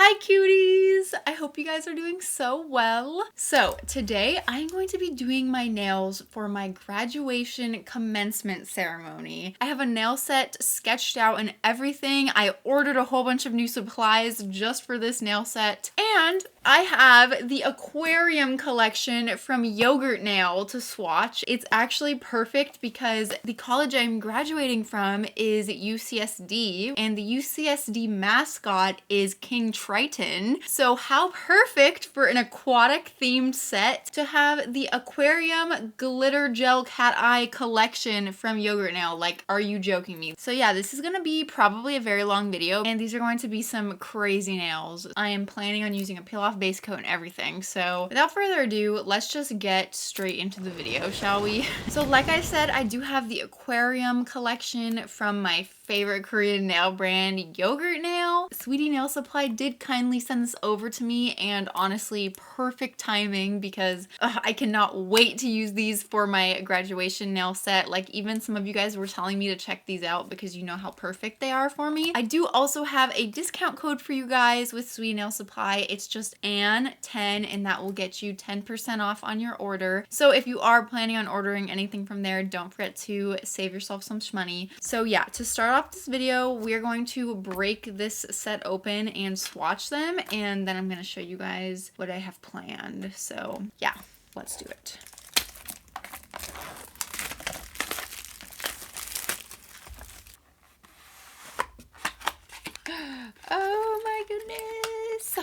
Hi cuties! I hope you guys are doing so well. So today I'm going to be doing my nails for my graduation commencement ceremony. I have a nail set sketched out and everything. I ordered a whole bunch of new supplies just for this nail set. And I have the aquarium collection from Yogurt Nail to swatch. It's actually perfect because the college I'm graduating from is UCSD and the UCSD mascot is King Triton. So how perfect for an aquatic themed set to have the aquarium glitter gel cat eye collection from Yogurt Nail. Like, are you joking me? So yeah, this is gonna be probably a very long video and these are going to be some crazy nails. I am planning on using a peel off base coat and everything. So without further ado, let's just get straight into the video, shall we? So like I said, I do have the aquarium collection from my favorite Korean nail brand, Yogurt Nail. Sweetie Nail Supply did kindly send this over to me, and honestly, perfect timing because I cannot wait to use these for my graduation nail set. Like, even some of you guys were telling me to check these out because you know how perfect they are for me. I do also have a discount code for you guys with Sweetie Nail Supply. It's just Ann10 and that will get you 10% off on your order. So if you are planning on ordering anything from there, don't forget to save yourself some shmoney. So yeah, to start off this video, we are going to break this set open and swatch them, and then I'm going to show you guys what I have planned. So yeah, let's do it. Oh my goodness.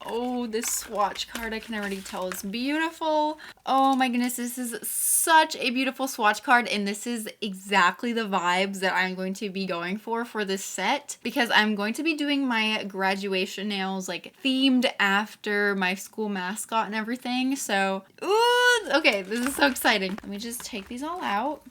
Oh, this swatch card, I can already tell is beautiful. Oh my goodness, this is such a beautiful swatch card, and this is exactly the vibes that I'm going to be going for this set, because I'm going to be doing my graduation nails like themed after my school mascot and everything. So, ooh, okay, this is so exciting. Let me just take these all out.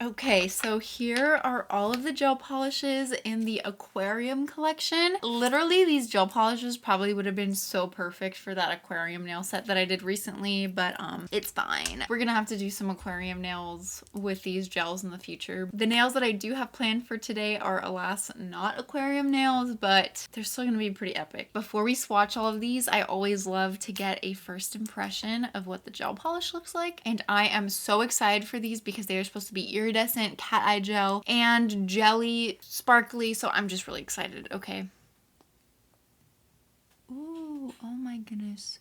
Okay, so here are all of the gel polishes in the aquarium collection. Literally, these gel polishes probably would have been so perfect for that aquarium nail set that I did recently, but it's fine. We're gonna have to do some aquarium nails with these gels in the future. The nails that I do have planned for today are, alas, not aquarium nails, but they're still gonna be pretty epic. Before we swatch all of these, I always love to get a first impression of what the gel polish looks like, and I am so excited for these because they are supposed to be iridescent cat eye gel and jelly sparkly, so I'm just really excited. Okay. Ooh, oh my goodness.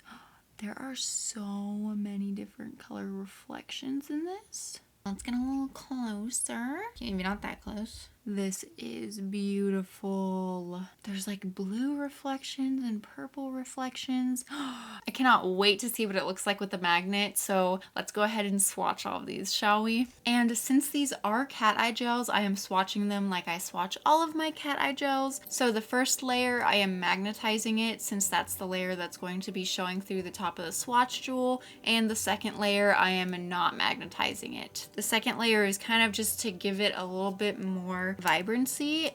There are so many different color reflections in this. Let's get a little closer. Maybe not that close. This is beautiful. There's like blue reflections and purple reflections. I cannot wait to see what it looks like with the magnet. So let's go ahead and swatch all of these, shall we? And since these are cat eye gels, I am swatching them like I swatch all of my cat eye gels. So the first layer, I am magnetizing it since that's the layer that's going to be showing through the top of the swatch jewel. And the second layer, I am not magnetizing it. The second layer is kind of just to give it a little bit more vibrancy.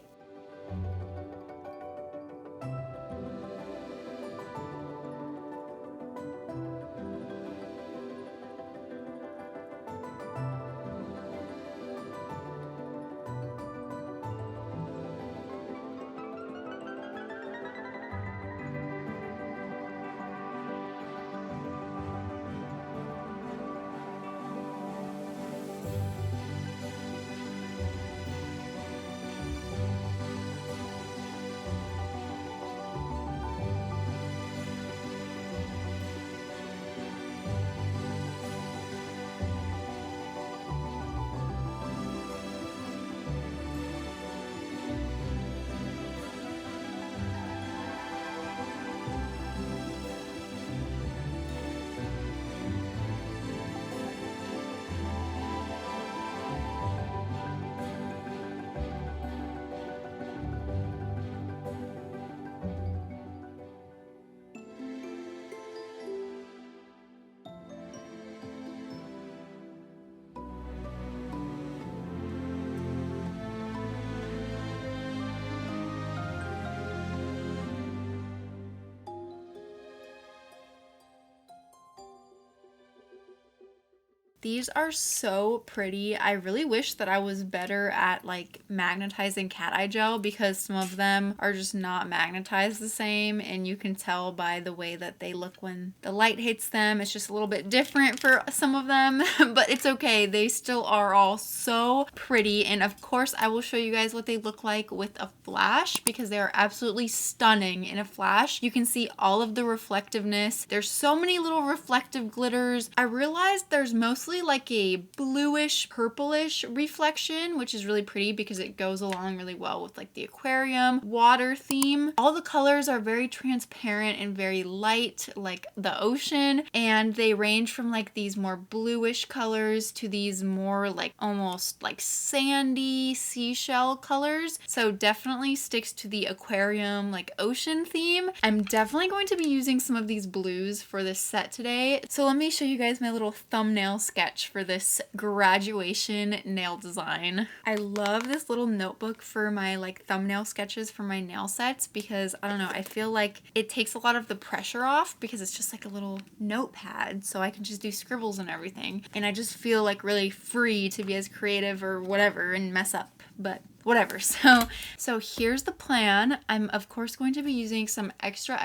These are so pretty. I really wish that I was better at like magnetizing cat eye gel because some of them are just not magnetized the same, and you can tell by the way that they look when the light hits them. It's just a little bit different for some of them, but it's okay. They still are all so pretty, and of course I will show you guys what they look like with a flash because they are absolutely stunning in a flash. You can see all of the reflectiveness. There's so many little reflective glitters. I realized there's mostly like a bluish purplish reflection, which is really pretty because it goes along really well with like the aquarium water theme. All the colors are very transparent and very light like the ocean, and they range from like these more bluish colors to these more like almost like sandy seashell colors. So definitely sticks to the aquarium like ocean theme. I'm definitely going to be using some of these blues for this set today. So let me show you guys my little thumbnail sketch for this graduation nail design. I love this little notebook for my like thumbnail sketches for my nail sets because I don't know, I feel like it takes a lot of the pressure off because it's just like a little notepad, so I can just do scribbles and everything, and I just feel like really free to be as creative or whatever and mess up, but whatever. So here's the plan. I'm of course going to be using some extra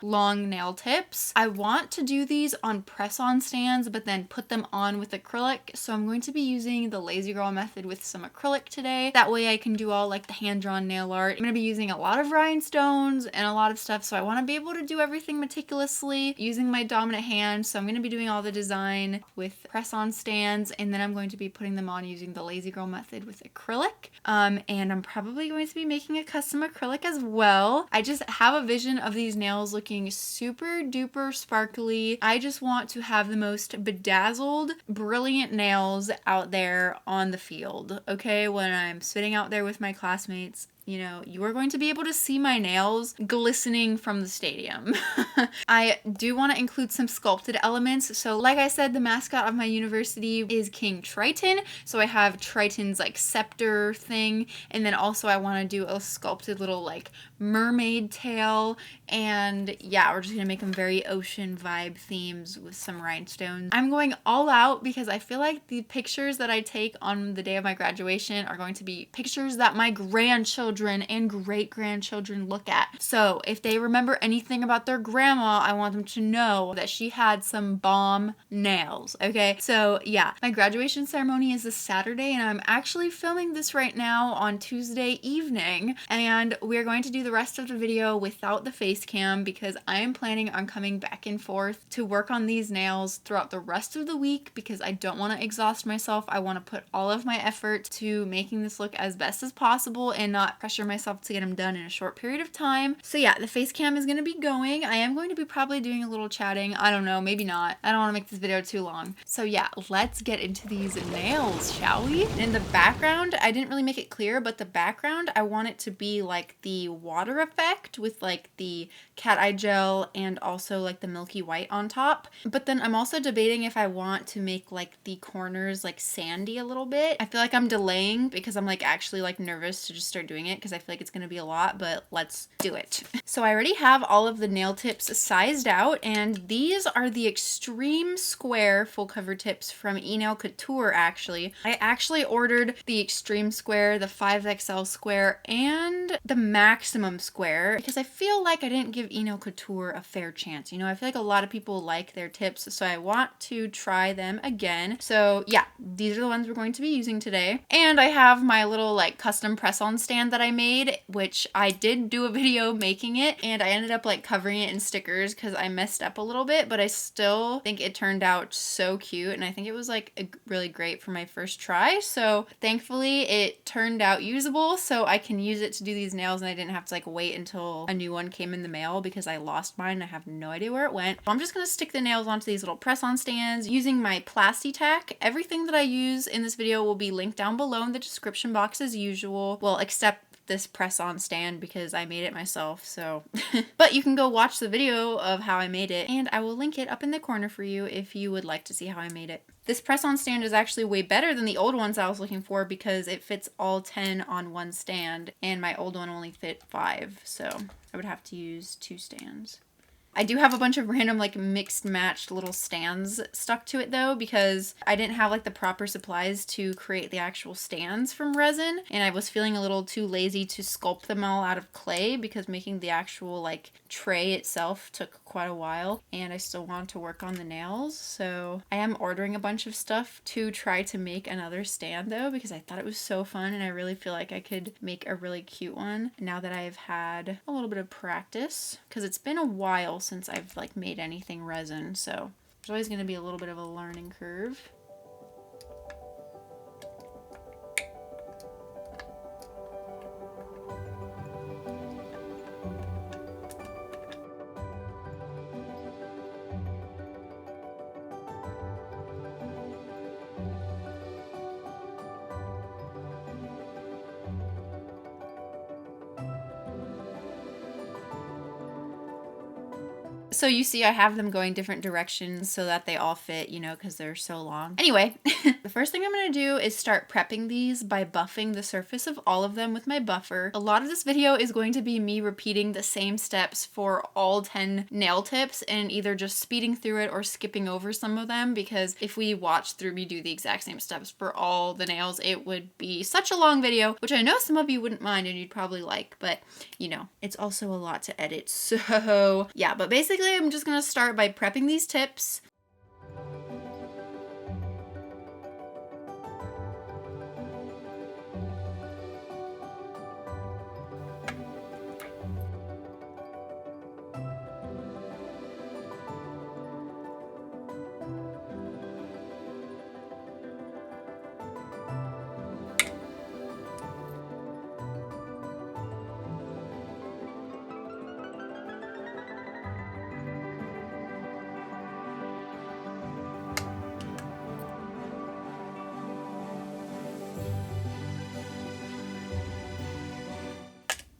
long nail tips. I want to do these on press-on stands but then put them on with acrylic, so I'm going to be using the lazy girl method with some acrylic today. That way I can do all like the hand-drawn nail art. I'm going to be using a lot of rhinestones and a lot of stuff, so I want to be able to do everything meticulously using my dominant hand. So I'm going to be doing all the design with press-on stands, and then I'm going to be putting them on using the lazy girl method with acrylic, and I'm probably going to be making a custom acrylic as well. I just have a vision of these nails looking super duper sparkly. I just want to have the most bedazzled, brilliant nails out there on the field, okay? When I'm sitting out there with my classmates, you know, you are going to be able to see my nails glistening from the stadium. I do want to include some sculpted elements. So like I said, the mascot of my university is King Triton. So I have Triton's like scepter thing. And then also I want to do a sculpted little like mermaid tail. And yeah, we're just going to make them very ocean vibe themes with some rhinestones. I'm going all out because I feel like the pictures that I take on the day of my graduation are going to be pictures that my grandchildren and great-grandchildren look at. So if they remember anything about their grandma, I want them to know that she had some bomb nails, okay? So yeah, my graduation ceremony is this Saturday, and I'm actually filming this right now on Tuesday evening, and we're going to do the rest of the video without the face cam because I am planning on coming back and forth to work on these nails throughout the rest of the week because I don't want to exhaust myself. I want to put all of my effort to making this look as best as possible and not pressure myself to get them done in a short period of time. So yeah, the face cam is going to be going. I am going to be probably doing a little chatting. I don't know, maybe not. I don't want to make this video too long. So yeah, let's get into these nails, shall we? In the background, I didn't really make it clear, but the background, I want it to be like the water effect with like the cat eye gel and also like the milky white on top. But then I'm also debating if I want to make like the corners like sandy a little bit. I feel like I'm delaying because I'm like actually like nervous to just start doing it because I feel like it's going to be a lot, but let's do it. So I already have all of the nail tips sized out, and these are the extreme square full cover tips from Nail Couture actually. I actually ordered the extreme square, the 5XL square, and the maximum square because I feel like I didn't give Nail Couture a fair chance. You know, I feel like a lot of people like their tips, so I want to try them again. So yeah, these are the ones we're going to be using today. And I have my little like custom press-on stand that I made, which I did do a video making it, and I ended up like covering it in stickers because I messed up a little bit, but I still think it turned out so cute, and I think it was like really great for my first try. So thankfully it turned out usable, so I can use it to do these nails, and I didn't have to like wait until a new one came in the mail because I lost mine and I have no idea where it went. I'm just gonna stick the nails onto these little press-on stands using my Plasti-Tack. Everything that I use in this video will be linked down below in the description box as usual. Well, except this press-on stand because I made it myself, so but you can go watch the video of how I made it, and I will link it up in the corner for you if you would like to see how I made it. This press-on stand is actually way better than the old ones I was looking for because it fits all 10 on one stand, and my old one only fit 5, so I would have to use 2 stands. I do have a bunch of random like mixed matched little stands stuck to it though, because I didn't have like the proper supplies to create the actual stands from resin, and I was feeling a little too lazy to sculpt them all out of clay because making the actual like tray itself took quite a while, and I still want to work on the nails. So I am ordering a bunch of stuff to try to make another stand though, because I thought it was so fun and I really feel like I could make a really cute one now that I've had a little bit of practice, because it's been a while since I've like made anything resin, so there's always going to be a little bit of a learning curve. So you see I have them going different directions so that they all fit, you know, because they're so long. Anyway, the first thing I'm going to do is start prepping these by buffing the surface of all of them with my buffer. A lot of this video is going to be me repeating the same steps for all 10 nail tips and either just speeding through it or skipping over some of them, because if we watch through me do the exact same steps for all the nails, it would be such a long video, which I know some of you wouldn't mind and you'd probably like, but you know, it's also a lot to edit. So yeah, but basically I'm just going to start by prepping these tips.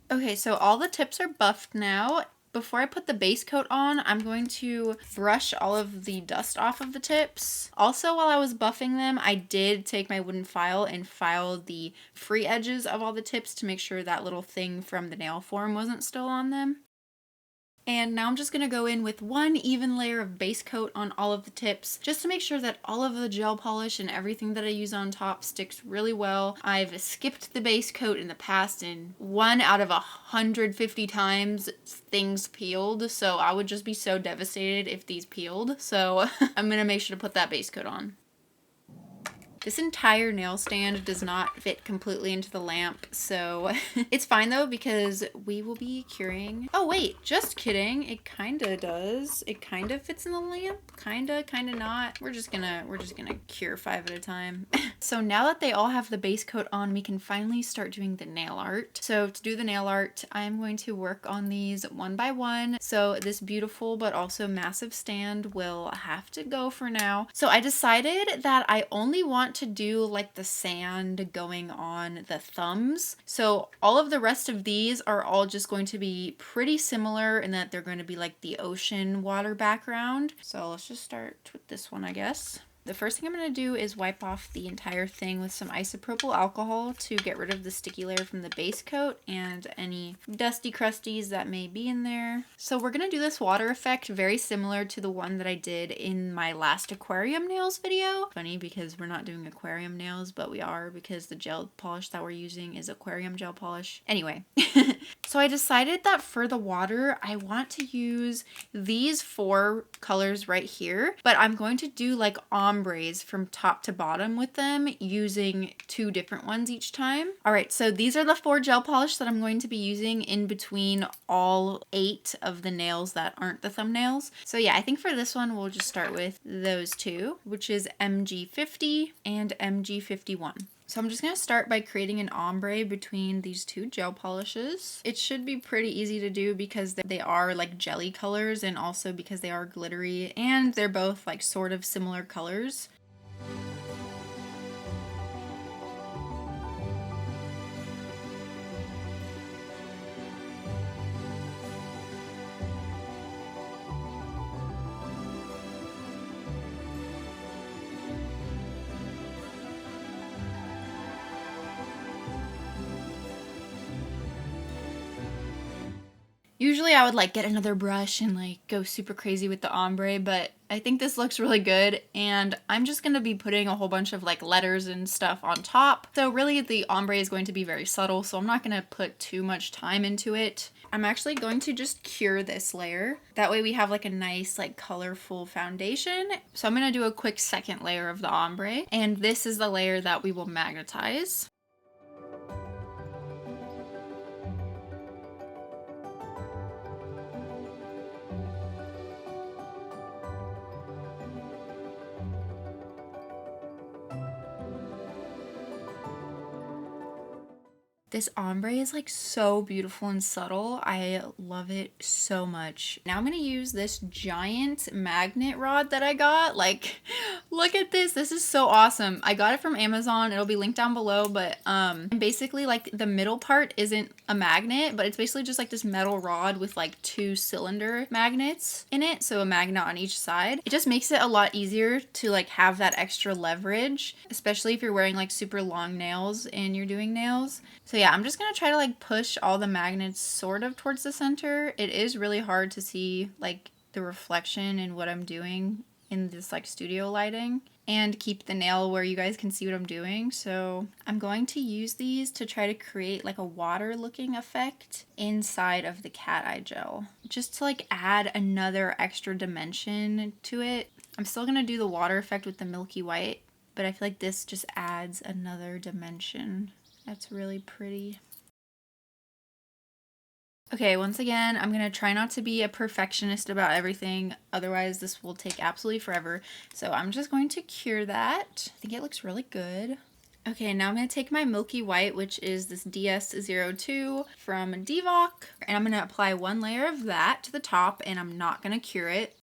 Okay, so all the tips are buffed now. Before I put the base coat on, I'm going to brush all of the dust off of the tips. Also, while I was buffing them, I did take my wooden file and file the free edges of all the tips to make sure that little thing from the nail form wasn't still on them. And now I'm just going to go in with one even layer of base coat on all of the tips, just to make sure that all of the gel polish and everything that I use on top sticks really well. I've skipped the base coat in the past, and 1 out of 150 times things peeled, so I would just be so devastated if these peeled. So I'm going to make sure to put that base coat on. This entire nail stand does not fit completely into the lamp, so it's fine though, because we will be curing. Oh wait, just kidding. It kinda does. It kinda fits in the lamp. Kinda not. We're just gonna cure 5 at a time. So now that they all have the base coat on, we can finally start doing the nail art. So to do the nail art, I'm going to work on these one by one. So this beautiful but also massive stand will have to go for now. So I decided that I only want to do like the sand going on the thumbs. So all of the rest of these are all just going to be pretty similar in that they're going to be like the ocean water background. So let's just start with this one, I guess. The first thing I'm going to do is wipe off the entire thing with some isopropyl alcohol to get rid of the sticky layer from the base coat and any dusty crusties that may be in there. So we're going to do this water effect very similar to the one that I did in my last aquarium nails video. Funny because we're not doing aquarium nails, but we are, because the gel polish that we're using is aquarium gel polish. Anyway, so I decided that for the water, I want to use these 4 colors right here, but I'm going to do like ombres from top to bottom with them, using 2 different ones each time. All right, so these are the 4 gel polish that I'm going to be using in between all 8 of the nails that aren't the thumbnails. So yeah, I think for this one, we'll just start with those 2, which is MG50 and MG51. So I'm just going to start by creating an ombre between these 2 gel polishes. It should be pretty easy to do because they are like jelly colors, and also because they are glittery, and they're both like sort of similar colors. Usually I would like get another brush and like go super crazy with the ombre, but I think this looks really good, and I'm just going to be putting a whole bunch of like letters and stuff on top. So really the ombre is going to be very subtle, so I'm not going to put too much time into it. I'm actually going to just cure this layer. That way we have like a nice like colorful foundation. So I'm going to do a quick second layer of the ombre, and this is the layer that we will magnetize. This ombre is like so beautiful and subtle. I love it so much. Now I'm gonna use this giant magnet rod that I got. Like, look at this. This is so awesome. I got it from Amazon. It'll be linked down below, but basically like the middle part isn't a magnet, but it's basically just like this metal rod with like 2 cylinder magnets in it. So a magnet on each side. It just makes it a lot easier to like have that extra leverage, especially if you're wearing like super long nails and you're doing nails. So yeah, I'm just going to try to like push all the magnets sort of towards the center. It is really hard to see like the reflection in what I'm doing in this like studio lighting, and keep the nail where you guys can see what I'm doing. So I'm going to use these to try to create like a water looking effect inside of the cat eye gel, just to like add another extra dimension to it. I'm still going to do the water effect with the milky white, but I feel like this just adds another dimension. That's really pretty. Okay, once again, I'm going to try not to be a perfectionist about everything, otherwise this will take absolutely forever. So I'm just going to cure that. I think it looks really good. Okay, now I'm going to take my milky white, which is this DS02 from Divock, and I'm going to apply 1 layer of that to the top, and I'm not going to cure it.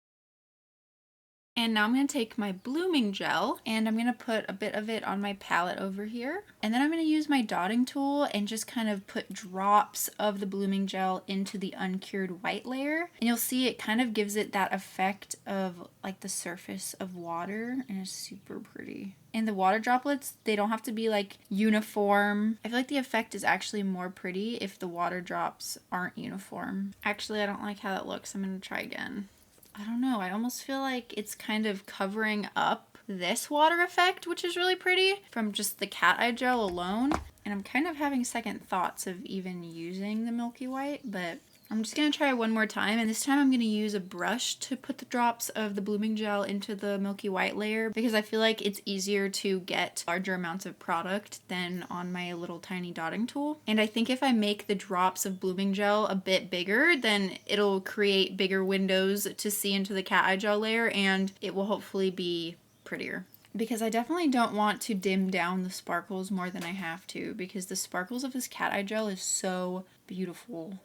And now I'm going to take my blooming gel and I'm going to put a bit of it on my palette over here. And then I'm going to use my dotting tool and just kind of put drops of the blooming gel into the uncured white layer. And you'll see it kind of gives it that effect of like the surface of water, and it's super pretty. And the water droplets, they don't have to be like uniform. I feel like the effect is actually more pretty if the water drops aren't uniform. Actually, I don't like how that looks. I'm going to try again. I don't know, I almost feel like it's kind of covering up this water effect, which is really pretty, from just the cat eye gel alone. And I'm kind of having second thoughts of even using the milky white, but I'm just going to try one more time, and this time I'm going to use a brush to put the drops of the blooming gel into the milky white layer, because I feel like it's easier to get larger amounts of product than on my little tiny dotting tool. And I think if I make the drops of blooming gel a bit bigger, then it'll create bigger windows to see into the cat eye gel layer, and it will hopefully be prettier. Because I definitely don't want to dim down the sparkles more than I have to, because the sparkles of this cat eye gel is so beautiful.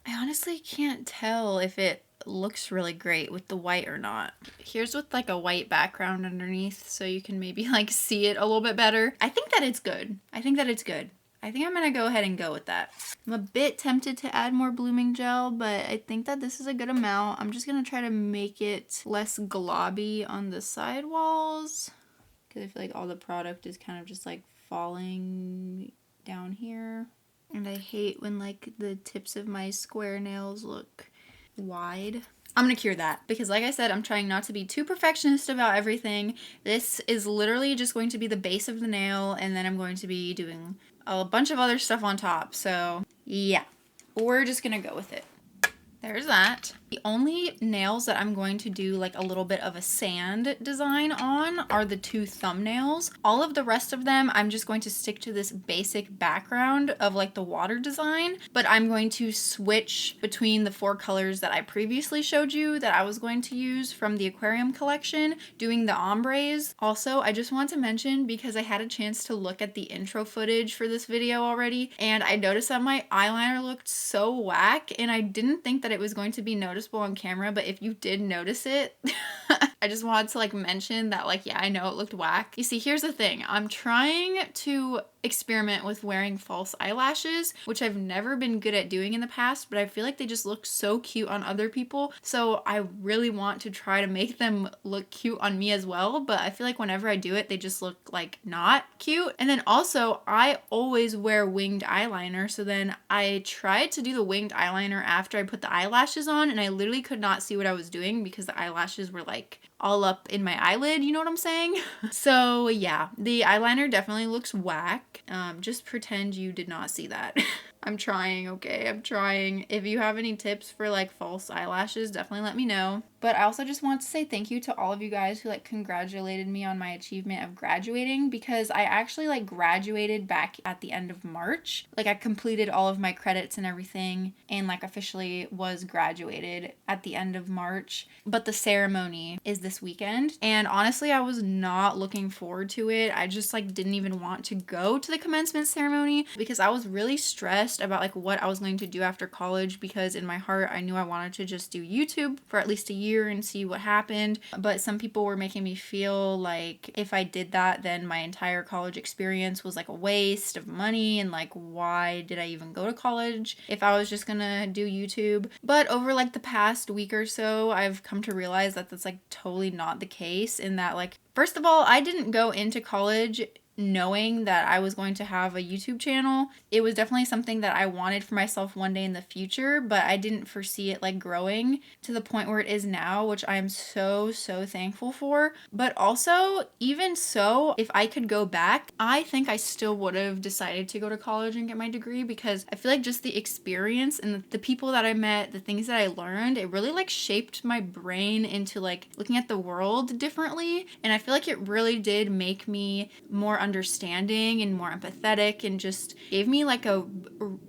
I honestly can't tell if it looks really great with the white or not. Here's with like a white background underneath, so you can maybe like see it a little bit better. I think that it's good. I think I'm gonna go ahead and go with that. I'm a bit tempted to add more blooming gel, but I think that this is a good amount. I'm just gonna try to make it less globby on the side walls, because I feel like all the product is kind of just like falling down here. And I hate when like the tips of my square nails look wide. I'm gonna cure that, because like I said, I'm trying not to be too perfectionist about everything. This is literally just going to be the base of the nail, and then I'm going to be doing a bunch of other stuff on top. So yeah, we're just gonna go with it. There's that. The only nails that I'm going to do like a little bit of a sand design on are the 2 thumbnails. All of the rest of them, I'm just going to stick to this basic background of like the water design, but I'm going to switch between the 4 colors that I previously showed you that I was going to use from the aquarium collection, doing the ombres. Also, I just want to mention, because I had a chance to look at the intro footage for this video already, and I noticed that my eyeliner looked so whack, and I didn't think that it was going to be noticeable on camera, but if you did notice it, I just wanted to like mention that, like, yeah, I know it looked whack. You see, here's the thing. I'm trying to experiment with wearing false eyelashes, which I've never been good at doing in the past, but I feel like they just look so cute on other people. So I really want to try to make them look cute on me as well, but I feel like whenever I do it, they just look like not cute. And then also, I always wear winged eyeliner, so then I tried to do the winged eyeliner after I put the eyelashes on, and I literally could not see what I was doing because the eyelashes were like all up in my eyelid, you know what I'm saying? So yeah, the eyeliner definitely looks whack. Just pretend you did not see that. I'm trying, okay? I'm trying. If you have any tips for like false eyelashes, definitely let me know. But I also just want to say thank you to all of you guys who like congratulated me on my achievement of graduating, because I actually like graduated back at the end of March. Like I completed all of my credits and everything and like officially was graduated at the end of March. But the ceremony is this weekend, and honestly I was not looking forward to it. I just like didn't even want to go to the commencement ceremony because I was really stressed about like what I was going to do after college, because in my heart I knew I wanted to just do YouTube for at least a year and see what happened. But some people were making me feel like if I did that, then my entire college experience was like a waste of money, and like why did I even go to college if I was just gonna do YouTube? But over like the past week or so, I've come to realize that that's like totally not the case, in that like, first of all, I didn't go into college knowing that I was going to have a YouTube channel. It was definitely something that I wanted for myself one day in the future, but I didn't foresee it like growing to the point where it is now, which I am so thankful for. But also, even so, if I could go back, I think I still would have decided to go to college and get my degree, because I feel like just the experience and the people that I met, the things that I learned, it really like shaped my brain into like looking at the world differently. And I feel like it really did make me more understanding and more empathetic, and just gave me like a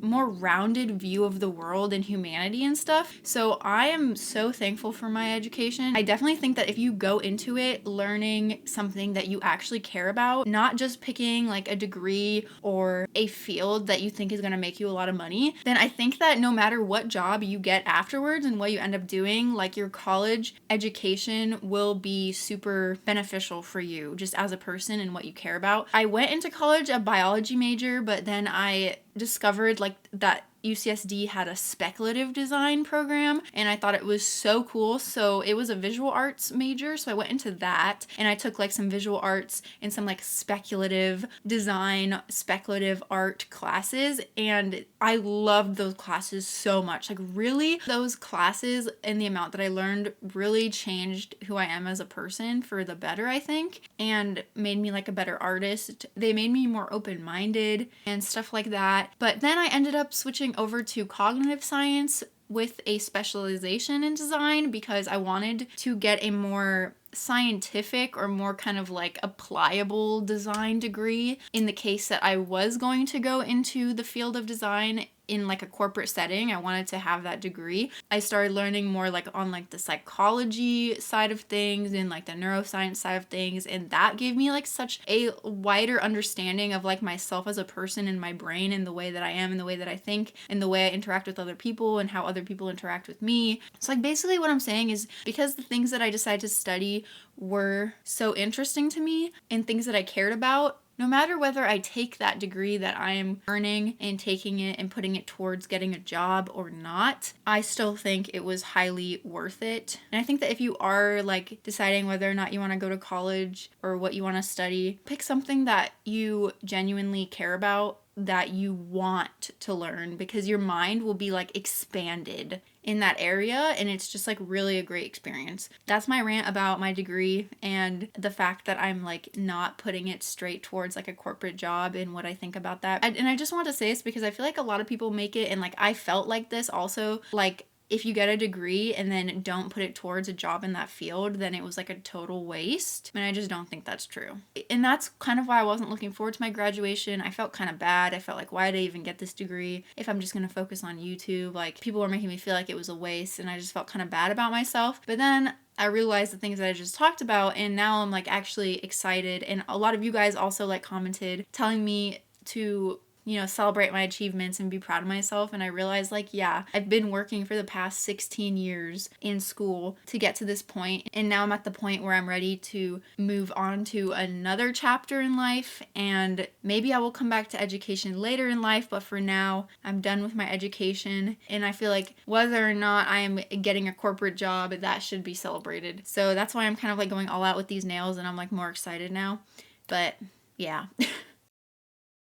more rounded view of the world and humanity and stuff. So I am so thankful for my education. I definitely think that if you go into it learning something that you actually care about, not just picking like a degree or a field that you think is going to make you a lot of money, then I think that no matter what job you get afterwards and what you end up doing, like your college education will be super beneficial for you just as a person and what you care about. I went into college a biology major, but then I discovered like that UCSD had a speculative design program, and I thought it was so cool. So it was a visual arts major, so I went into that, and I took like some visual arts and some like speculative design, speculative art classes, and I loved those classes so much. Like really, those classes and the amount that I learned really changed who I am as a person for the better, I think, and made me like a better artist. They made me more open-minded and stuff like that. But then I ended up switching over to cognitive science with a specialization in design, because I wanted to get a more scientific or more kind of like applicable design degree in the case that I was going to go into the field of design in like a corporate setting. I wanted to have that degree. I started learning more like on like the psychology side of things and like the neuroscience side of things, and that gave me like such a wider understanding of like myself as a person and my brain and the way that I am and the way that I think and the way I interact with other people and how other people interact with me. So like basically what I'm saying is, because the things that I decided to study were so interesting to me and things that I cared about, no matter whether I take that degree that I am earning and taking it and putting it towards getting a job or not, I still think it was highly worth it. And I think that if you are like deciding whether or not you want to go to college or what you want to study, pick something that you genuinely care about, that you want to learn, because your mind will be like expanded in that area, and it's just like really a great experience. That's my rant about my degree and the fact that I'm like not putting it straight towards like a corporate job and what I think about that. And I just want to say this because I feel like a lot of people make it, and like I felt like this also, like if you get a degree and then don't put it towards a job in that field, then it was like a total waste. And I just don't think that's true. And that's kind of why I wasn't looking forward to my graduation. I felt kind of bad. I felt like, why did I even get this degree if I'm just going to focus on YouTube? Like, people were making me feel like it was a waste, and I just felt kind of bad about myself. But then I realized the things that I just talked about, and now I'm like actually excited. And a lot of you guys also like commented telling me to, you know, celebrate my achievements and be proud of myself. And I realized, like, yeah, I've been working for the past 16 years in school to get to this point. And now I'm at the point where I'm ready to move on to another chapter in life. And maybe I will come back to education later in life. But for now, I'm done with my education. And I feel like whether or not I am getting a corporate job, that should be celebrated. So that's why I'm kind of like going all out with these nails, and I'm like more excited now. But yeah.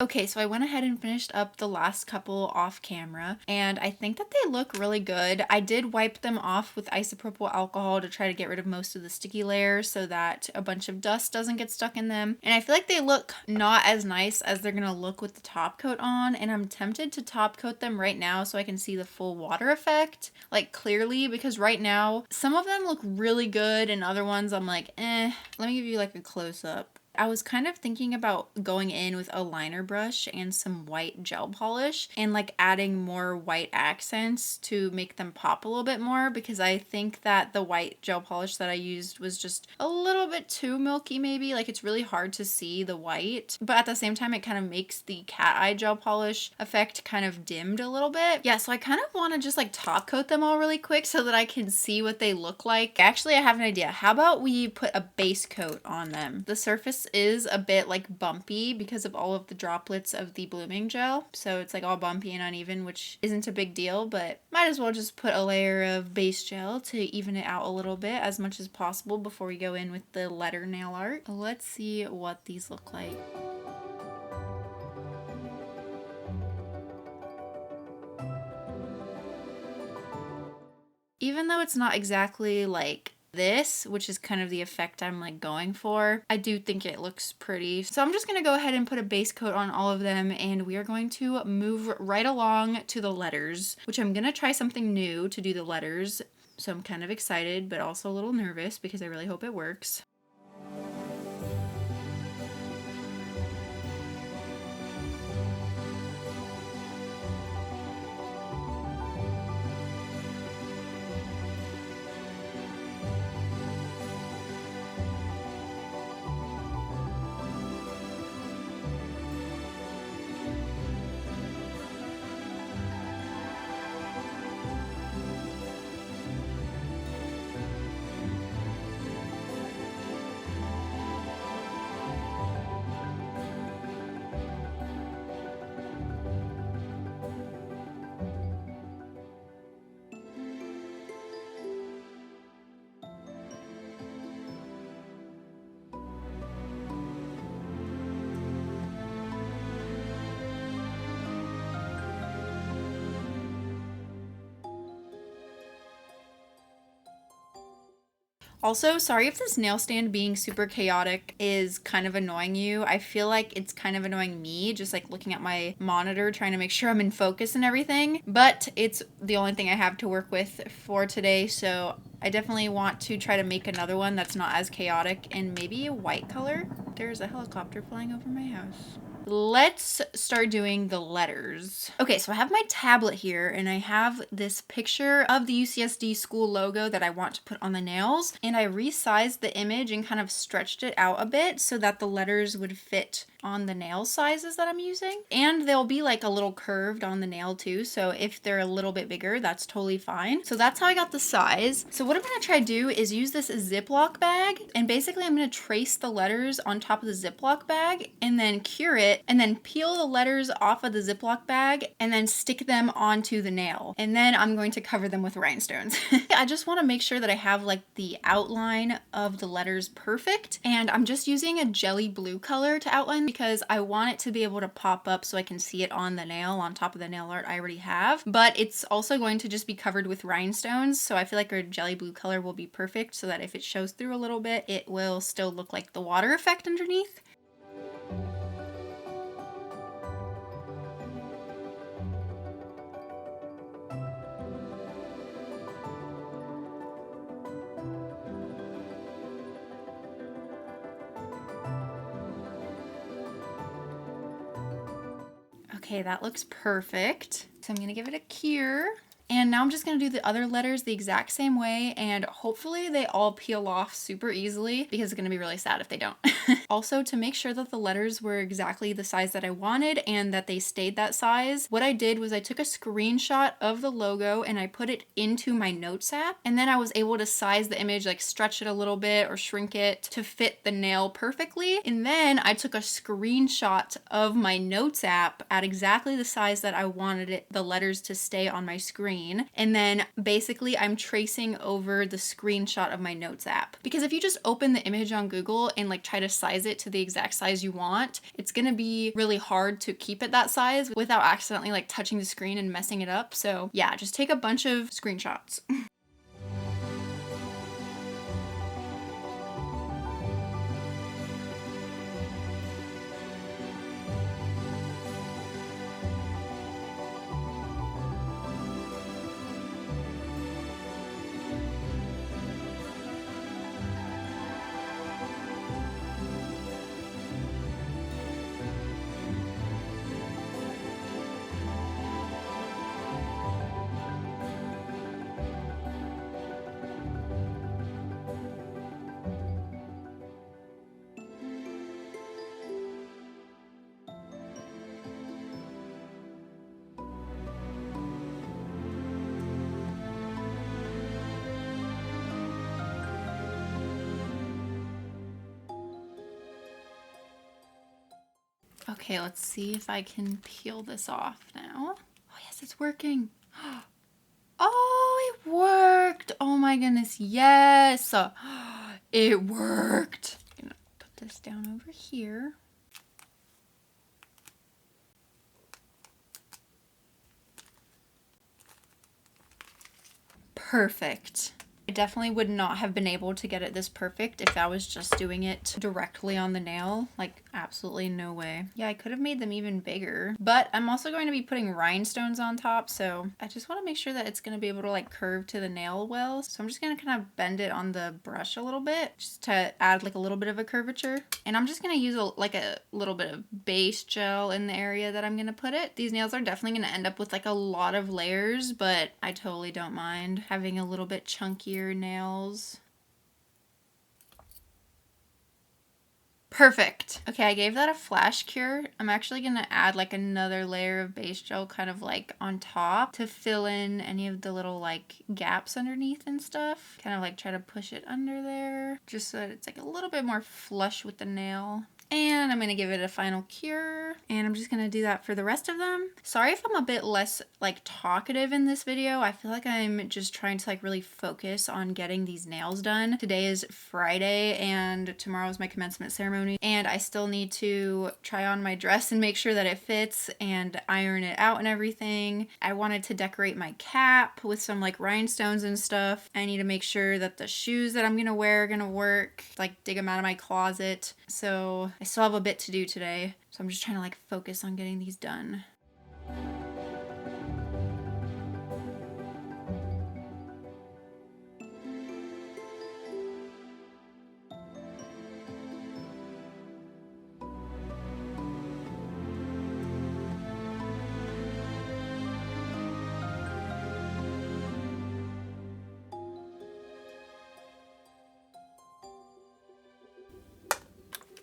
Okay, so I went ahead and finished up the last couple off camera, and I think that they look really good. I did wipe them off with isopropyl alcohol to try to get rid of most of the sticky layers so that a bunch of dust doesn't get stuck in them. And I feel like they look not as nice as they're gonna look with the top coat on, and I'm tempted to top coat them right now so I can see the full water effect, like clearly, because right now some of them look really good and other ones I'm like, eh. Let me give you like a close-up. I was kind of thinking about going in with a liner brush and some white gel polish and like adding more white accents to make them pop a little bit more, because I think that the white gel polish that I used was just a little bit too milky maybe. Like, it's really hard to see the white, but at the same time it kind of makes the cat eye gel polish effect kind of dimmed a little bit. Yeah, so I kind of want to just like top coat them all really quick so that I can see what they look like. Actually, I have an idea. How about we put a base coat on them? The surface is a bit like bumpy because of all of the droplets of the blooming gel, so it's like all bumpy and uneven, which isn't a big deal, but might as well just put a layer of base gel to even it out a little bit as much as possible before we go in with the letter nail art. Let's see what these look like. Even though it's not exactly like this, which is kind of the effect I'm like going for, I do think it looks pretty. So I'm just gonna go ahead and put a base coat on all of them, and we are going to move right along to the letters, which I'm gonna try something new to do the letters. So I'm kind of excited, but also a little nervous because I really hope it works. Also, sorry if this nail stand being super chaotic is kind of annoying you. I feel like it's kind of annoying me, just like looking at my monitor trying to make sure I'm in focus and everything. But it's the only thing I have to work with for today, so I definitely want to try to make another one that's not as chaotic and maybe a white color. There's a helicopter flying over my house. Let's start doing the letters. Okay, so I have my tablet here and I have this picture of the UCSD school logo that I want to put on the nails, and I resized the image and kind of stretched it out a bit so that the letters would fit on the nail sizes that I'm using. And they'll be like a little curved on the nail too, so if they're a little bit bigger, that's totally fine. So that's how I got the size. So what I'm gonna try to do is use this Ziploc bag, and basically I'm gonna trace the letters on top of the Ziploc bag and then cure it, and then peel the letters off of the Ziploc bag and then stick them onto the nail. And then I'm going to cover them with rhinestones. I just wanna make sure that I have like the outline of the letters perfect, and I'm just using a jelly blue color to outline because I want it to be able to pop up so I can see it on the nail on top of the nail art I already have. But it's also going to just be covered with rhinestones, so I feel like a jelly blue color will be perfect so that if it shows through a little bit, it will still look like the water effect underneath. Okay, that looks perfect. So I'm gonna give it a cure. And now I'm just going to do the other letters the exact same way, and hopefully they all peel off super easily because it's going to be really sad if they don't. Also, to make sure that the letters were exactly the size that I wanted and that they stayed that size, what I did was I took a screenshot of the logo and I put it into my notes app, and then I was able to size the image, like stretch it a little bit or shrink it to fit the nail perfectly. And then I took a screenshot of my notes app at exactly the size that I wanted the letters to stay on my screen. And then basically I'm tracing over the screenshot of my notes app. Because if you just open the image on Google and like try to size it to the exact size you want, it's gonna be really hard to keep it that size without accidentally like touching the screen and messing it up. So yeah, just take a bunch of screenshots. Okay, let's see if I can peel this off now. Oh yes, it's working. Oh, it worked. Oh my goodness, yes. It worked. I'm gonna put this down over here. Perfect. I definitely would not have been able to get it this perfect if I was just doing it directly on the nail. Like, absolutely no way. Yeah, I could have made them even bigger, but I'm also going to be putting rhinestones on top, so I just want to make sure that it's going to be able to like curve to the nail well. So I'm just going to kind of bend it on the brush a little bit just to add like a little bit of a curvature. And I'm just going to use like a little bit of base gel in the area that I'm going to put it. These nails are definitely going to end up with like a lot of layers, but I totally don't mind having a little bit chunkier nails. Perfect. Okay, I gave that a flash cure. I'm actually gonna add like another layer of base gel kind of like on top to fill in any of the little like gaps underneath and stuff. Kind of like try to push it under there just so that it's like a little bit more flush with the nail. And I'm going to give it a final cure. And I'm just going to do that for the rest of them. Sorry if I'm a bit less like talkative in this video. I feel like I'm just trying to like really focus on getting these nails done. Today is Friday and tomorrow is my commencement ceremony. And I still need to try on my dress and make sure that it fits and iron it out and everything. I wanted to decorate my cap with some like rhinestones and stuff. I need to make sure that the shoes that I'm going to wear are going to work. Like dig them out of my closet. So I still have a bit to do today, so I'm just trying to like focus on getting these done.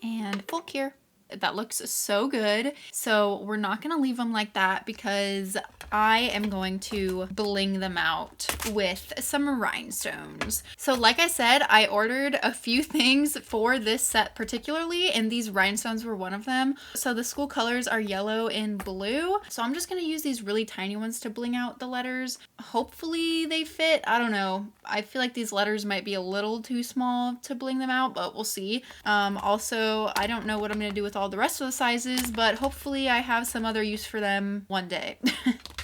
And full cure. That looks so good. So we're not gonna leave them like that because I am going to bling them out with some rhinestones. So like I said, I ordered a few things for this set particularly, and these rhinestones were one of them. So the school colors are yellow and blue. So I'm just gonna use these really tiny ones to bling out the letters. Hopefully they fit. I don't know. I feel like these letters might be a little too small to bling them out, but we'll see. Also, I don't know what I'm gonna do with all the rest of the sizes, but hopefully I have some other use for them one day.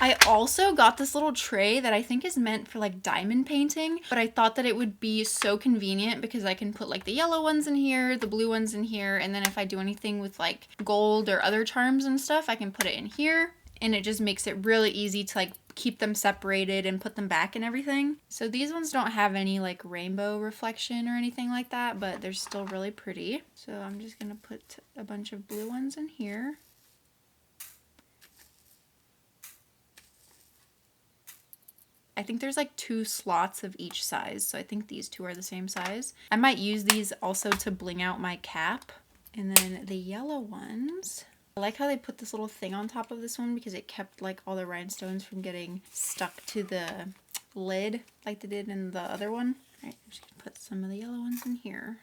I also got this little tray that I think is meant for like diamond painting, but I thought that it would be so convenient because I can put like the yellow ones in here, the blue ones in here, and then if I do anything with like gold or other charms and stuff, I can put it in here, and it just makes it really easy to like keep them separated and put them back and everything. So these ones don't have any like rainbow reflection or anything like that, but they're still really pretty. So I'm just gonna put a bunch of blue ones in here. I think there's like 2 slots of each size, so I think these 2 are the same size. I might use these also to bling out my cap. And then the yellow ones, I like how they put this little thing on top of this one because it kept like all the rhinestones from getting stuck to the lid like they did in the other one. All right, I'm just gonna put some of the yellow ones in here.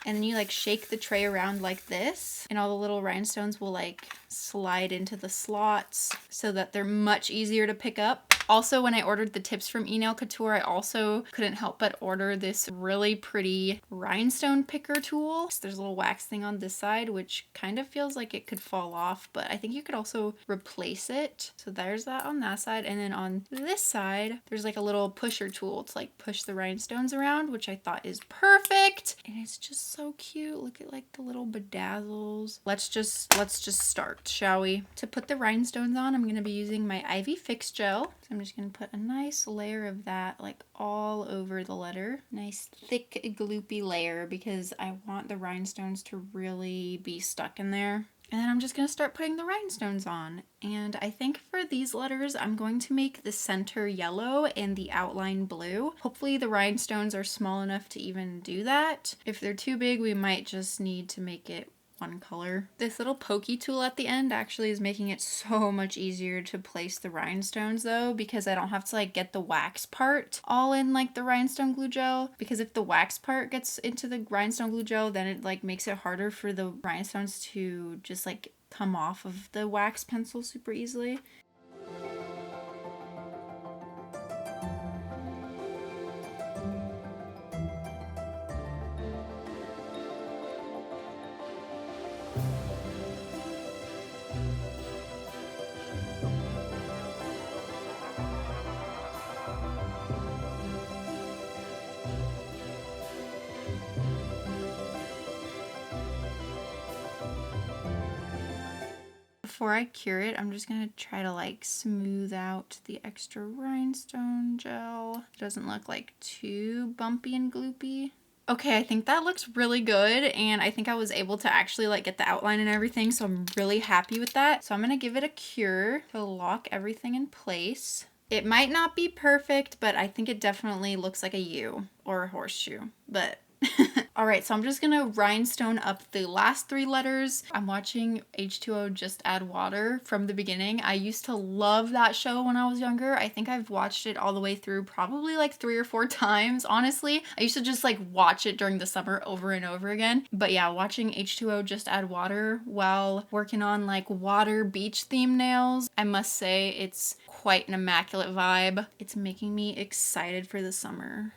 And then you like shake the tray around like this, and all the little rhinestones will like slide into the slots so that they're much easier to pick up. Also, when I ordered the tips from eNail Couture, I also couldn't help but order this really pretty rhinestone picker tool. So there's a little wax thing on this side, which kind of feels like it could fall off, but I think you could also replace it. So there's that on that side. And then on this side, there's like a little pusher tool to like push the rhinestones around, which I thought is perfect. And it's just so cute. Look at like the little bedazzles. Let's just start, shall we? To put the rhinestones on, I'm going to be using my Ivy Fix Gel. So I'm just going to put a nice layer of that like all over the letter. Nice thick gloopy layer because I want the rhinestones to really be stuck in there. And then I'm just going to start putting the rhinestones on. And I think for these letters, I'm going to make the center yellow and the outline blue. Hopefully the rhinestones are small enough to even do that. If they're too big, we might just need to make it one color. This little pokey tool at the end actually is making it so much easier to place the rhinestones though, because I don't have to like get the wax part all in like the rhinestone glue gel, because if the wax part gets into the rhinestone glue gel, then it like makes it harder for the rhinestones to just like come off of the wax pencil super easily. Before I cure it, I'm just gonna try to like smooth out the extra rhinestone gel. It doesn't look like too bumpy and gloopy. Okay, I think that looks really good, and I think I was able to actually like get the outline and everything, so I'm really happy with that. So I'm gonna give it a cure to lock everything in place. It might not be perfect, but I think it definitely looks like a U or a horseshoe, but alright, so I'm just gonna rhinestone up the last 3 letters. I'm watching H2O Just Add Water from the beginning. I used to love that show when I was younger. I think I've watched it all the way through probably like 3 or 4 times, honestly. I used to just like watch it during the summer over and over again. But yeah, watching H2O Just Add Water while working on like water beach theme nails, I must say it's quite an immaculate vibe. It's making me excited for the summer.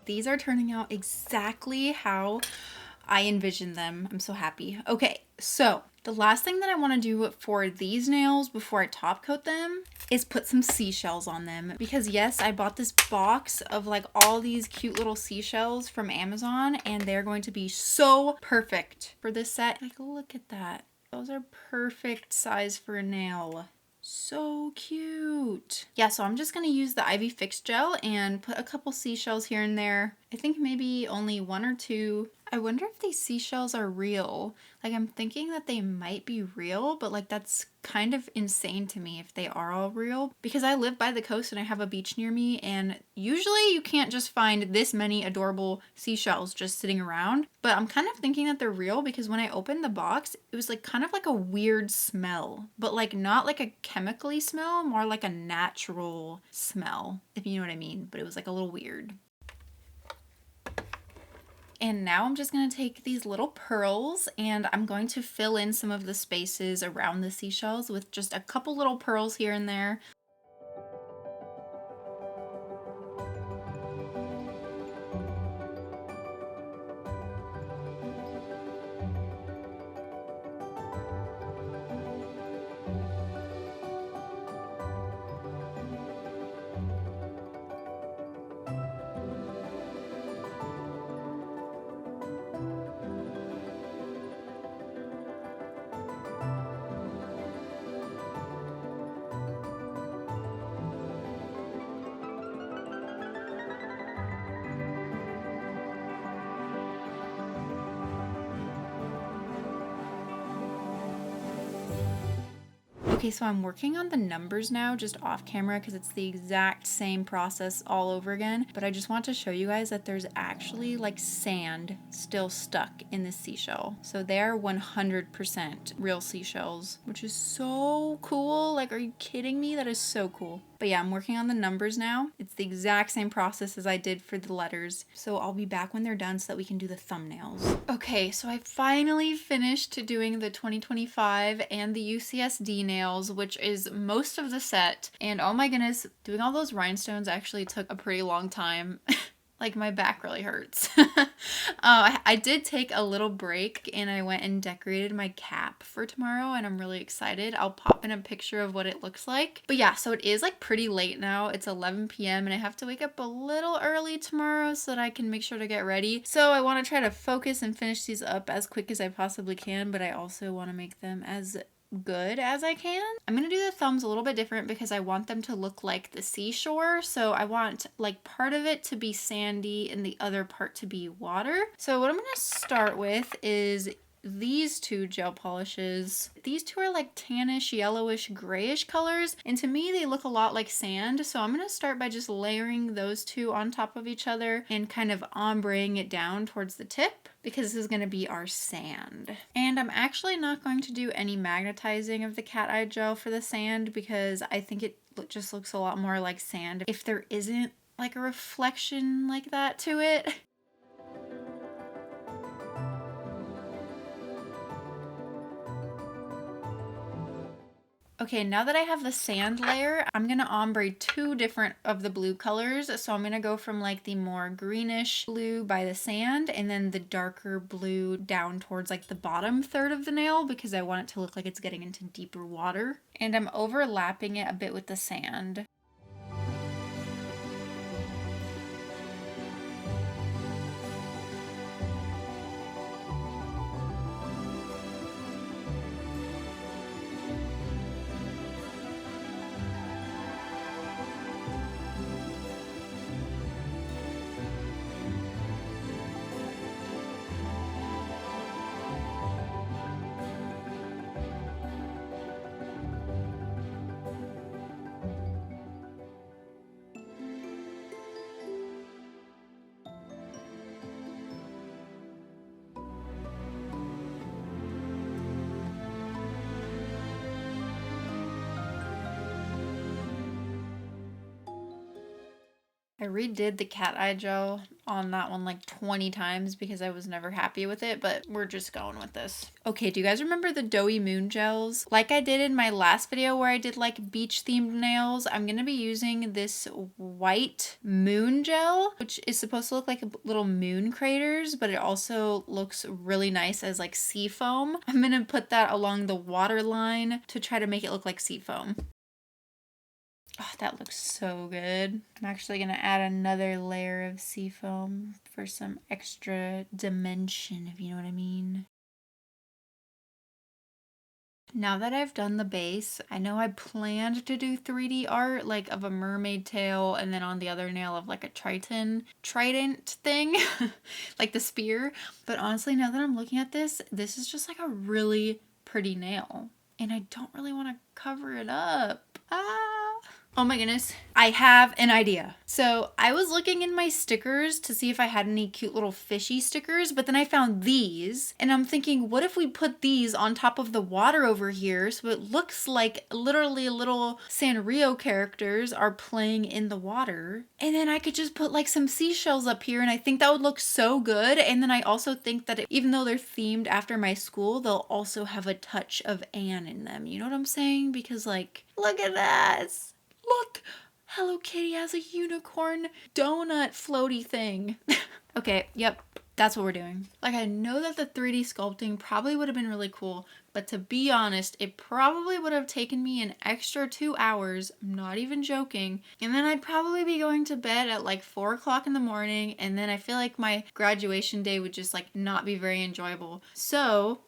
these are turning out exactly how I envisioned them. I'm so happy. Okay, so the last thing that I want to do for these nails before I top coat them is put some seashells on them. Because yes, I bought this box of like all these cute little seashells from Amazon, and they're going to be so perfect for this set. Like, look at that. Those are perfect size for a nail. So cute. Yeah, so I'm just going to use the Ivy Fix Gel and put a couple seashells here and there. I think maybe only 1 or 2. I wonder if these seashells are real. Like, I'm thinking that they might be real, but like that's kind of insane to me if they are all real, because I live by the coast and I have a beach near me, and usually you can't just find this many adorable seashells just sitting around. But I'm kind of thinking that they're real because when I opened the box, it was like kind of like a weird smell, but like not like a chemically smell, more like a natural smell, if you know what I mean. But it was like a little weird. And now I'm just going to take these little pearls and I'm going to fill in some of the spaces around the seashells with just a couple little pearls here and there. Okay, so I'm working on the numbers now just off camera because it's the exact same process all over again. But I just want to show you guys that there's actually like sand still stuck in this seashell. So they're 100% real seashells, which is so cool. Like, are you kidding me? That is so cool. But yeah, I'm working on the numbers now. It's the exact same process as I did for the letters. So I'll be back when they're done so that we can do the thumbnails. Okay, so I finally finished doing the 2025 and the UCSD nails, which is most of the set. And oh my goodness, doing all those rhinestones actually took a pretty long time. Like, my back really hurts. I did take a little break and I went and decorated my cap for tomorrow and I'm really excited. I'll pop in a picture of what it looks like. But yeah, so it is like pretty late now. It's 11 p.m. and I have to wake up a little early tomorrow so that I can make sure to get ready. So I want to try to focus and finish these up as quick as I possibly can, but I also want to make them as good as I can. I'm gonna do the thumbs a little bit different because I want them to look like the seashore. So I want like part of it to be sandy and the other part to be water. So what I'm gonna start with is these two gel polishes. These two are like tannish, yellowish, grayish colors, and to me they look a lot like sand. So I'm going to start by just layering those two on top of each other and kind of ombreing it down towards the tip, because this is going to be our sand. And I'm actually not going to do any magnetizing of the cat eye gel for the sand because I think it just looks a lot more like sand if there isn't like a reflection like that to it. Okay, now that I have the sand layer, I'm going to ombre two different of the blue colors. So I'm going to go from like the more greenish blue by the sand and then the darker blue down towards like the bottom third of the nail because I want it to look like it's getting into deeper water. And I'm overlapping it a bit with the sand. I redid the cat eye gel on that one like 20 times because I was never happy with it, but we're just going with this. Okay, do you guys remember the Doughy Moon gels? Like I did in my last video where I did like beach themed nails, I'm gonna be using this white moon gel, which is supposed to look like little moon craters, but it also looks really nice as like sea foam. I'm gonna put that along the waterline to try to make it look like sea foam. Oh, that looks so good. I'm actually going to add another layer of seafoam for some extra dimension, if you know what I mean. Now that I've done the base, I know I planned to do 3D art, like of a mermaid tail, and then on the other nail of like a trident thing, like the spear. But honestly, now that I'm looking at this, this is just like a really pretty nail. And I don't really want to cover it up. Ah! Oh my goodness, I have an idea. So I was looking in my stickers to see if I had any cute little fishy stickers, but then I found these and I'm thinking, what if we put these on top of the water over here so it looks like literally little Sanrio characters are playing in the water. And then I could just put like some seashells up here and I think that would look so good. And then I also think that even though they're themed after my school, they'll also have a touch of Anne in them. You know what I'm saying? Because like, look at this. Look, Hello Kitty has a unicorn donut floaty thing. Okay, yep, that's what we're doing. Like, I know that the 3D sculpting probably would have been really cool, but to be honest, it probably would have taken me an extra 2 hours, I'm not even joking, and then I'd probably be going to bed at like 4 o'clock in the morning, and then I feel like my graduation day would just like not be very enjoyable. So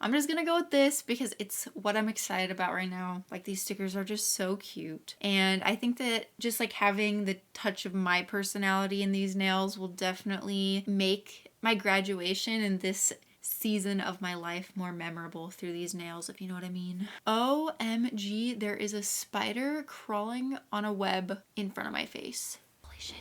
I'm just gonna go with this because it's what I'm excited about right now. Like, these stickers are just so cute. And I think that just like having the touch of my personality in these nails will definitely make my graduation and this season of my life more memorable through these nails, if you know what I mean. OMG, there is a spider crawling on a web in front of my face. Holy shit.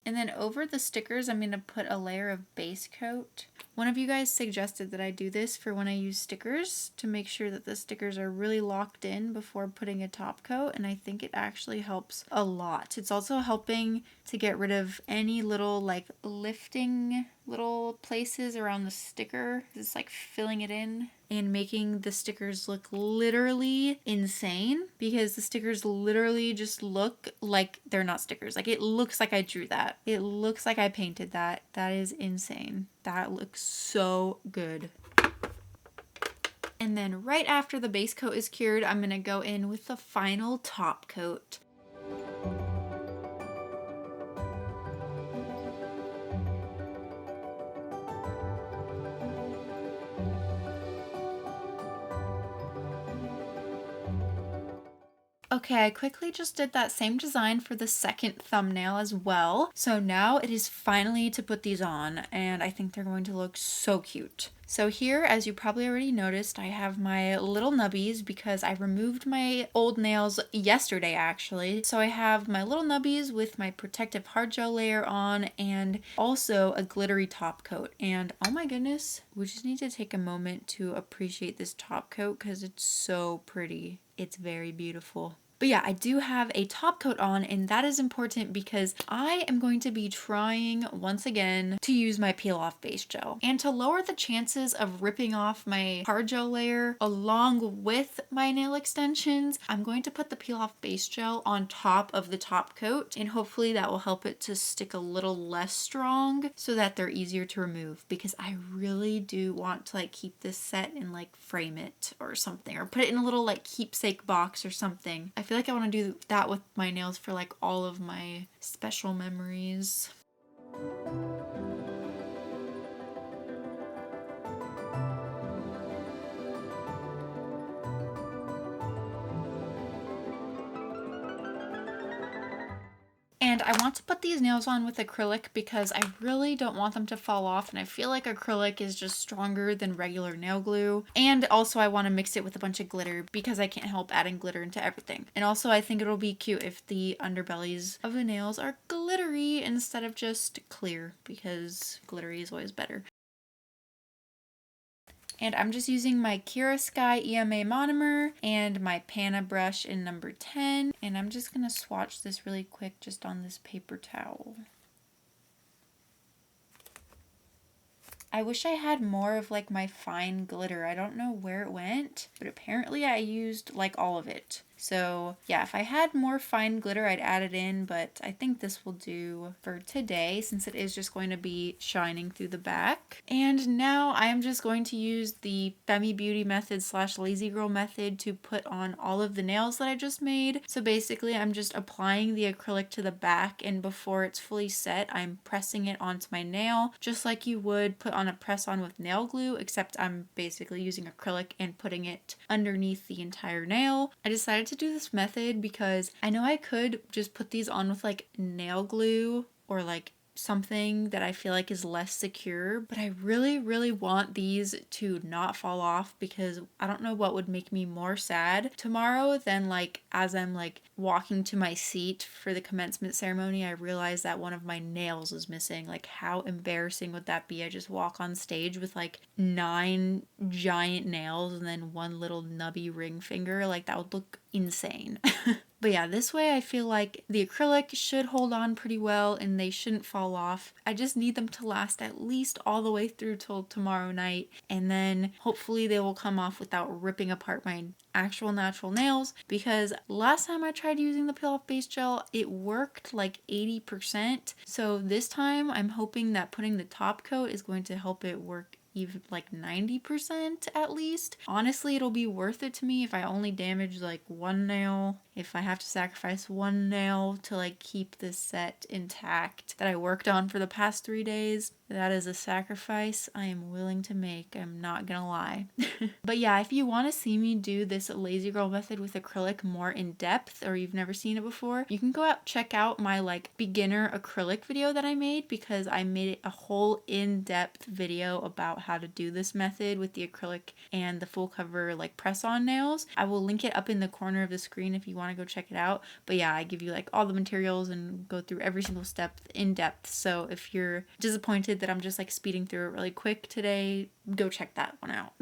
And then over the stickers, I'm going to put a layer of base coat. One of you guys suggested that I do this for when I use stickers to make sure that the stickers are really locked in before putting a top coat, and I think it actually helps a lot. It's also helping to get rid of any little like lifting little places around the sticker. It's like filling it in and making the stickers look literally insane, because the stickers literally just look like they're not stickers. Like, it looks like I drew that. It looks like I painted that. That is insane. That looks so good. And then right after the base coat is cured, I'm going to go in with the final top coat. Okay, I quickly just did that same design for the second thumbnail as well. So now it is finally to put these on, and I think they're going to look so cute. So here, as you probably already noticed, I have my little nubbies because I removed my old nails yesterday actually. So I have my little nubbies with my protective hard gel layer on and also a glittery top coat. And oh my goodness, we just need to take a moment to appreciate this top coat because it's so pretty. It's very beautiful. But yeah, I do have a top coat on, and that is important because I am going to be trying once again to use my peel off base gel. And to lower the chances of ripping off my hard gel layer along with my nail extensions, I'm going to put the peel off base gel on top of the top coat, and hopefully that will help it to stick a little less strong so that they're easier to remove, because I really do want to like keep this set and like frame it or something, or put it in a little like keepsake box or something. I feel like I want to do that with my nails for like all of my special memories. And I want to put these nails on with acrylic because I really don't want them to fall off, and I feel like acrylic is just stronger than regular nail glue. And also I want to mix it with a bunch of glitter because I can't help adding glitter into everything. And also I think it'll be cute if the underbellies of the nails are glittery instead of just clear, because glittery is always better. And I'm just using my Kira Sky EMA monomer and my Panna brush in number 10. And I'm just going to swatch this really quick just on this paper towel. I wish I had more of like my fine glitter. I don't know where it went, but apparently I used like all of it. So yeah, if I had more fine glitter, I'd add it in, but I think this will do for today since it is just going to be shining through the back. And now I am just going to use the Femi Beauty method / Lazy Girl method to put on all of the nails that I just made. So basically I'm just applying the acrylic to the back, and before it's fully set, I'm pressing it onto my nail, just like you would put on a press on with nail glue, except I'm basically using acrylic and putting it underneath the entire nail. I decided to do this method because I know I could just put these on with like nail glue or like something that I feel like is less secure, but I really want these to not fall off because I don't know what would make me more sad tomorrow than like as I'm like walking to my seat for the commencement ceremony, I realized that one of my nails is missing. Like how embarrassing would that be? I just walk on stage with like 9 giant nails and then one little nubby ring finger. Like that would look insane. But yeah, this way I feel like the acrylic should hold on pretty well and they shouldn't fall off. I just need them to last at least all the way through till tomorrow night, and then hopefully they will come off without ripping apart my actual natural nails, because last time I tried using the peel off base gel, it worked like 80%. So this time I'm hoping that putting the top coat is going to help it work even like 90% at least. Honestly, it'll be worth it to me if I only damage like one nail, if I have to sacrifice one nail to like keep this set intact that I worked on for the past 3 days. That is a sacrifice I am willing to make, I'm not gonna lie. But yeah, if you want to see me do this Lazy Girl method with acrylic more in depth, or you've never seen it before, you can go out check out my like beginner acrylic video that I made, because I made a whole in-depth video about how to do this method with the acrylic and the full cover like press on nails. I will link it up in the corner of the screen if you want to go check it out. But yeah, I give you like all the materials and go through every single step in depth. So if you're disappointed that I'm just like speeding through it really quick today, go check that one out.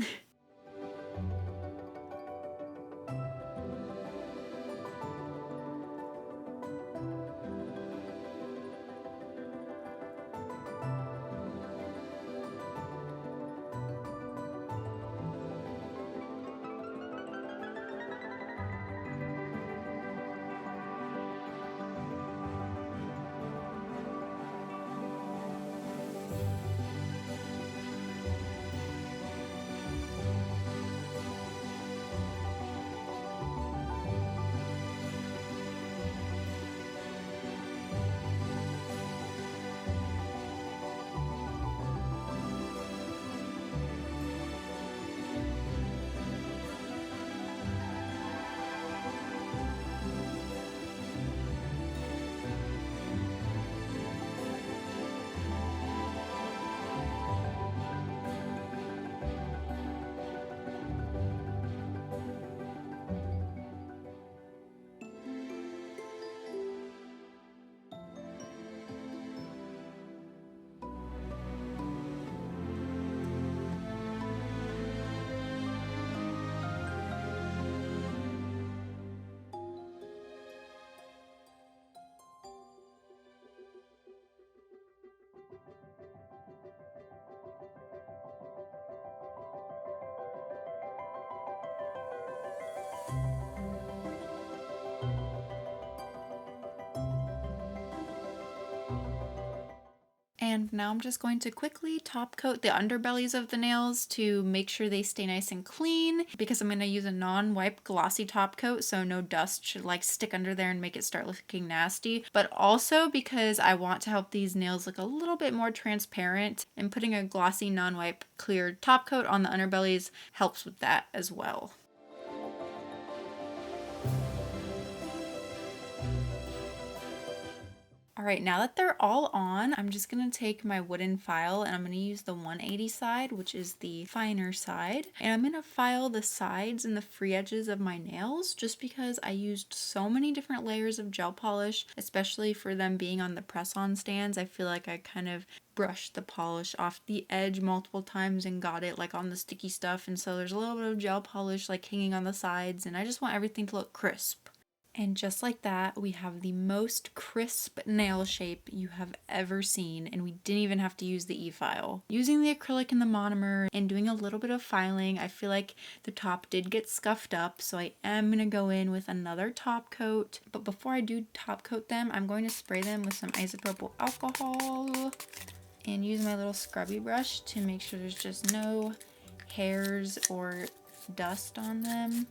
And now I'm just going to quickly top coat the underbellies of the nails to make sure they stay nice and clean, because I'm going to use a non-wipe glossy top coat so no dust should like stick under there and make it start looking nasty, but also because I want to help these nails look a little bit more transparent, and putting a glossy non-wipe clear top coat on the underbellies helps with that as well. All right, now that they're all on, I'm just gonna take my wooden file and I'm gonna use the 180 side, which is the finer side. And I'm gonna file the sides and the free edges of my nails just because I used so many different layers of gel polish, especially for them being on the press-on stands. I feel like I kind of brushed the polish off the edge multiple times and got it like on the sticky stuff. And so there's a little bit of gel polish like hanging on the sides and I just want everything to look crisp. And just like that, we have the most crisp nail shape you have ever seen, and we didn't even have to use the e-file. Using the acrylic and the monomer and doing a little bit of filing, I feel like the top did get scuffed up, so I am going to go in with another top coat. But before I do top coat them, I'm going to spray them with some isopropyl alcohol and use my little scrubby brush to make sure there's just no hairs or dust on them.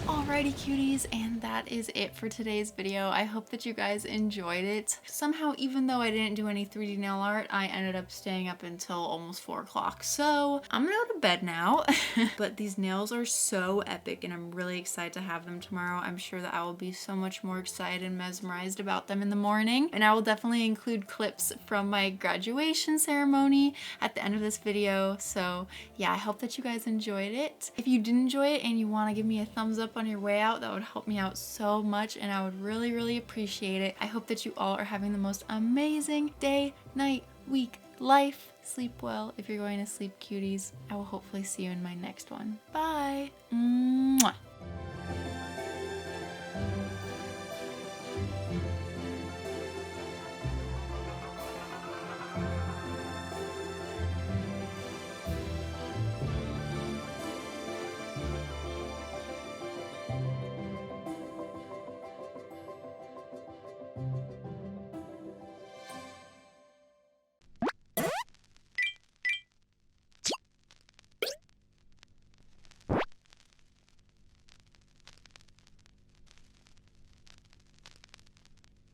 Alrighty cuties, and that is it for today's video. I hope that you guys enjoyed it. Somehow, even though I didn't do any 3D nail art, I ended up staying up until almost 4 o'clock. So I'm gonna go to bed now. But these nails are so epic and I'm really excited to have them tomorrow. I'm sure that I will be so much more excited and mesmerized about them in the morning. And I will definitely include clips from my graduation ceremony at the end of this video. So yeah, I hope that you guys enjoyed it. If you did enjoy it and you want to give me a thumbs up on your way out, that would help me out so much and I would really appreciate it. I hope that you all are having the most amazing day, night, week, life. Sleep well if you're going to sleep, cuties. I will hopefully see you in my next one. Bye. Mwah.